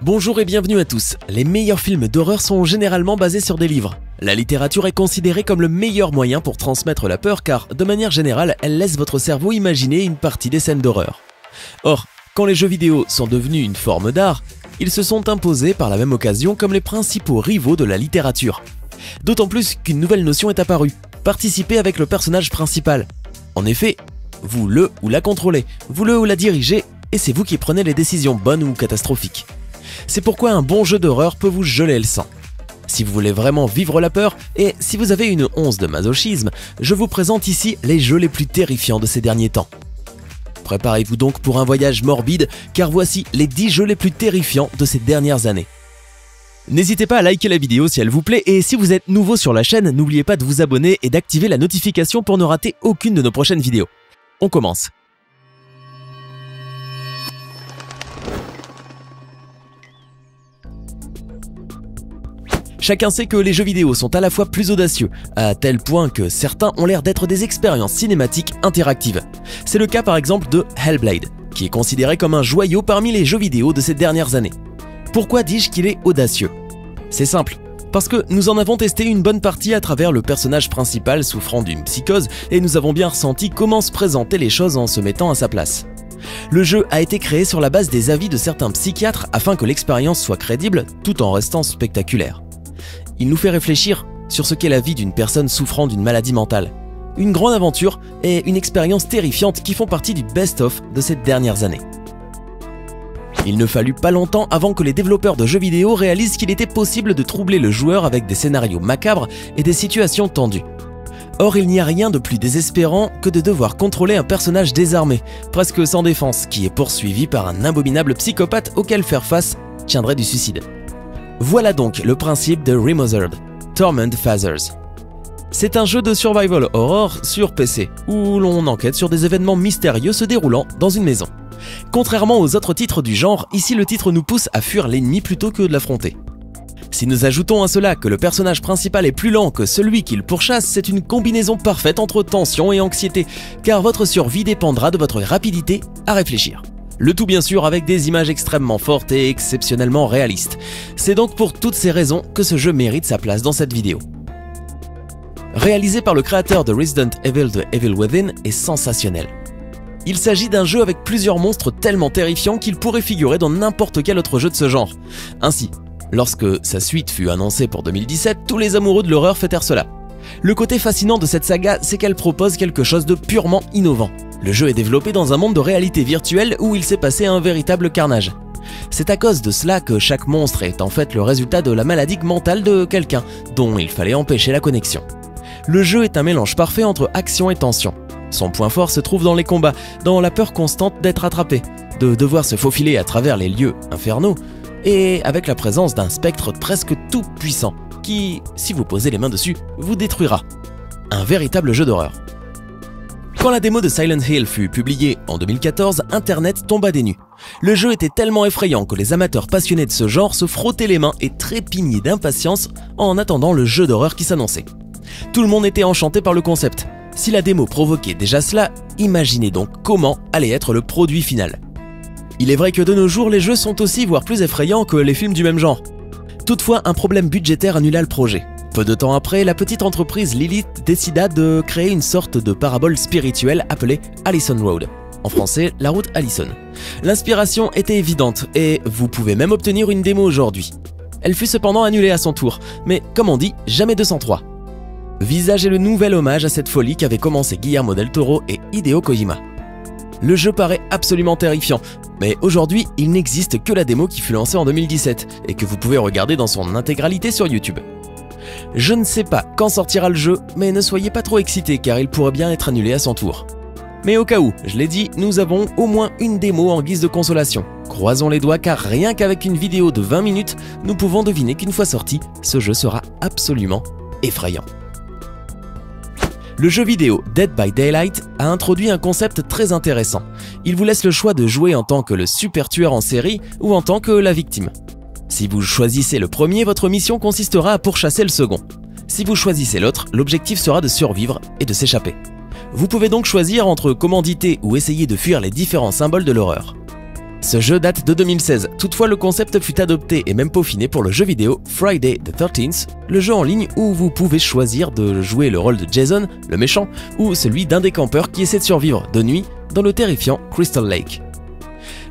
Bonjour et bienvenue à tous. Les meilleurs films d'horreur sont généralement basés sur des livres. La littérature est considérée comme le meilleur moyen pour transmettre la peur car, de manière générale, elle laisse votre cerveau imaginer une partie des scènes d'horreur. Or, quand les jeux vidéo sont devenus une forme d'art, ils se sont imposés par la même occasion comme les principaux rivaux de la littérature. D'autant plus qu'une nouvelle notion est apparue, participer avec le personnage principal. En effet, vous le ou la contrôlez, vous le ou la dirigez, et c'est vous qui prenez les décisions bonnes ou catastrophiques. C'est pourquoi un bon jeu d'horreur peut vous geler le sang. Si vous voulez vraiment vivre la peur, et si vous avez une once de masochisme, je vous présente ici les jeux les plus terrifiants de ces derniers temps. Préparez-vous donc pour un voyage morbide, car voici les 10 jeux les plus terrifiants de ces dernières années. N'hésitez pas à liker la vidéo si elle vous plaît, et si vous êtes nouveau sur la chaîne, n'oubliez pas de vous abonner et d'activer la notification pour ne rater aucune de nos prochaines vidéos. On commence. Chacun sait que les jeux vidéo sont à la fois plus audacieux, à tel point que certains ont l'air d'être des expériences cinématiques interactives. C'est le cas par exemple de Hellblade, qui est considéré comme un joyau parmi les jeux vidéo de ces dernières années. Pourquoi dis-je qu'il est audacieux? C'est simple, parce que nous en avons testé une bonne partie à travers le personnage principal souffrant d'une psychose et nous avons bien ressenti comment se présentaient les choses en se mettant à sa place. Le jeu a été créé sur la base des avis de certains psychiatres afin que l'expérience soit crédible tout en restant spectaculaire. Il nous fait réfléchir sur ce qu'est la vie d'une personne souffrant d'une maladie mentale. Une grande aventure et une expérience terrifiante qui font partie du best-of de ces dernières années. Il ne fallut pas longtemps avant que les développeurs de jeux vidéo réalisent qu'il était possible de troubler le joueur avec des scénarios macabres et des situations tendues. Or, il n'y a rien de plus désespérant que de devoir contrôler un personnage désarmé, presque sans défense, qui est poursuivi par un abominable psychopathe auquel faire face tiendrait du suicide. Voilà donc le principe de Remothered, Torment Fathers. C'est un jeu de survival horror sur PC, où l'on enquête sur des événements mystérieux se déroulant dans une maison. Contrairement aux autres titres du genre, ici le titre nous pousse à fuir l'ennemi plutôt que de l'affronter. Si nous ajoutons à cela que le personnage principal est plus lent que celui qu'il pourchasse, c'est une combinaison parfaite entre tension et anxiété, car votre survie dépendra de votre rapidité à réfléchir. Le tout bien sûr avec des images extrêmement fortes et exceptionnellement réalistes. C'est donc pour toutes ces raisons que ce jeu mérite sa place dans cette vidéo. Réalisé par le créateur de Resident Evil The Evil Within est sensationnel. Il s'agit d'un jeu avec plusieurs monstres tellement terrifiants qu'il pourrait figurer dans n'importe quel autre jeu de ce genre. Ainsi, lorsque sa suite fut annoncée pour 2017, tous les amoureux de l'horreur fêtèrent cela. Le côté fascinant de cette saga, c'est qu'elle propose quelque chose de purement innovant. Le jeu est développé dans un monde de réalité virtuelle où il s'est passé un véritable carnage. C'est à cause de cela que chaque monstre est en fait le résultat de la maladie mentale de quelqu'un dont il fallait empêcher la connexion. Le jeu est un mélange parfait entre action et tension. Son point fort se trouve dans les combats, dans la peur constante d'être attrapé, de devoir se faufiler à travers les lieux infernaux, et avec la présence d'un spectre presque tout puissant qui, si vous posez les mains dessus, vous détruira. Un véritable jeu d'horreur. Quand la démo de Silent Hill fut publiée en 2014, Internet tomba des nues. Le jeu était tellement effrayant que les amateurs passionnés de ce genre se frottaient les mains et trépignaient d'impatience en attendant le jeu d'horreur qui s'annonçait. Tout le monde était enchanté par le concept. Si la démo provoquait déjà cela, imaginez donc comment allait être le produit final. Il est vrai que de nos jours, les jeux sont aussi voire plus effrayants que les films du même genre. Toutefois, un problème budgétaire annula le projet. Peu de temps après, la petite entreprise Lilith décida de créer une sorte de parabole spirituelle appelée Allison Road. En français, la route Allison. L'inspiration était évidente et vous pouvez même obtenir une démo aujourd'hui. Elle fut cependant annulée à son tour, mais comme on dit, jamais 203. Visage est le nouvel hommage à cette folie qu'avaient commencé Guillermo del Toro et Hideo Kojima. Le jeu paraît absolument terrifiant, mais aujourd'hui, il n'existe que la démo qui fut lancée en 2017 et que vous pouvez regarder dans son intégralité sur YouTube. Je ne sais pas quand sortira le jeu, mais ne soyez pas trop excités car il pourrait bien être annulé à son tour. Mais au cas où, je l'ai dit, nous avons au moins une démo en guise de consolation. Croisons les doigts car rien qu'avec une vidéo de 20 minutes, nous pouvons deviner qu'une fois sorti, ce jeu sera absolument effrayant. Le jeu vidéo Dead by Daylight a introduit un concept très intéressant. Il vous laisse le choix de jouer en tant que le super tueur en série ou en tant que la victime. Si vous choisissez le premier, votre mission consistera à pourchasser le second. Si vous choisissez l'autre, l'objectif sera de survivre et de s'échapper. Vous pouvez donc choisir entre commanditer ou essayer de fuir les différents symboles de l'horreur. Ce jeu date de 2016, toutefois le concept fut adopté et même peaufiné pour le jeu vidéo Friday the 13th, le jeu en ligne où vous pouvez choisir de jouer le rôle de Jason, le méchant, ou celui d'un des campeurs qui essaie de survivre de nuit dans le terrifiant Crystal Lake.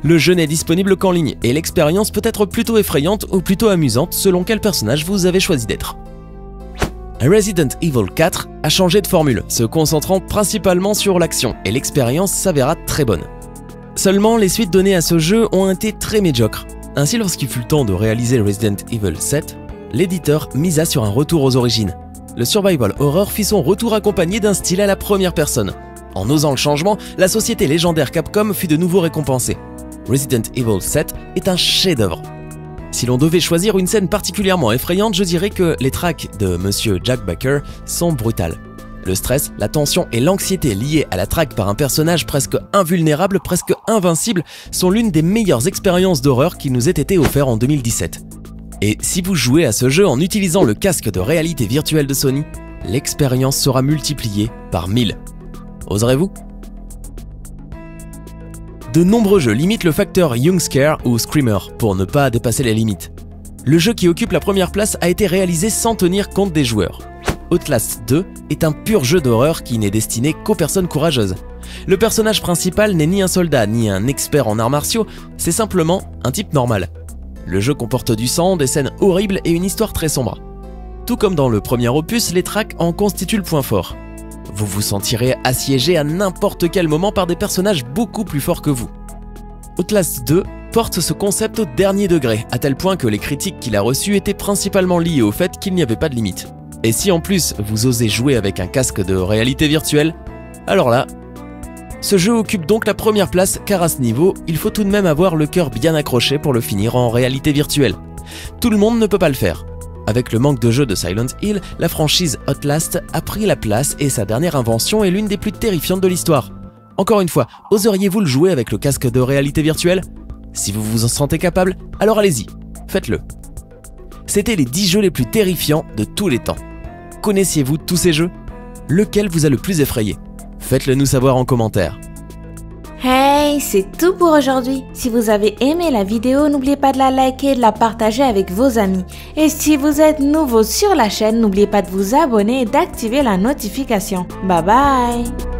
Le jeu n'est disponible qu'en ligne et l'expérience peut être plutôt effrayante ou plutôt amusante selon quel personnage vous avez choisi d'être. Resident Evil 4 a changé de formule, se concentrant principalement sur l'action et l'expérience s'avéra très bonne. Seulement, les suites données à ce jeu ont été très médiocres. Ainsi, lorsqu'il fut le temps de réaliser Resident Evil 7, l'éditeur misa sur un retour aux origines. Le survival horror fit son retour accompagné d'un style à la première personne. En osant le changement, la société légendaire Capcom fut de nouveau récompensée. Resident Evil 7 est un chef-d'œuvre. Si l'on devait choisir une scène particulièrement effrayante, je dirais que les tracks de Monsieur Jack Baker sont brutales. Le stress, la tension et l'anxiété liées à la traque par un personnage presque invulnérable, presque invincible, sont l'une des meilleures expériences d'horreur qui nous ait été offerte en 2017. Et si vous jouez à ce jeu en utilisant le casque de réalité virtuelle de Sony, l'expérience sera multipliée par 1000. Oserez-vous ? De nombreux jeux limitent le facteur Young Scare ou Screamer pour ne pas dépasser les limites. Le jeu qui occupe la première place a été réalisé sans tenir compte des joueurs. Outlast 2 est un pur jeu d'horreur qui n'est destiné qu'aux personnes courageuses. Le personnage principal n'est ni un soldat ni un expert en arts martiaux, c'est simplement un type normal. Le jeu comporte du sang, des scènes horribles et une histoire très sombre. Tout comme dans le premier opus, les tracks en constituent le point fort. Vous vous sentirez assiégé à n'importe quel moment par des personnages beaucoup plus forts que vous. Outlast 2 porte ce concept au dernier degré, à tel point que les critiques qu'il a reçues étaient principalement liées au fait qu'il n'y avait pas de limite. Et si en plus vous osez jouer avec un casque de réalité virtuelle, alors là, ce jeu occupe donc la première place car à ce niveau, il faut tout de même avoir le cœur bien accroché pour le finir en réalité virtuelle. Tout le monde ne peut pas le faire. Avec le manque de jeux de Silent Hill, la franchise Outlast a pris la place et sa dernière invention est l'une des plus terrifiantes de l'histoire. Encore une fois, oseriez-vous le jouer avec le casque de réalité virtuelle ? Si vous vous en sentez capable, alors allez-y, faites-le. C'était les 10 jeux les plus terrifiants de tous les temps. Connaissiez-vous tous ces jeux ? Lequel vous a le plus effrayé ? Faites-le nous savoir en commentaire. Hey, c'est tout pour aujourd'hui. Si vous avez aimé la vidéo, n'oubliez pas de la liker et de la partager avec vos amis. Et si vous êtes nouveau sur la chaîne, n'oubliez pas de vous abonner et d'activer la notification. Bye bye!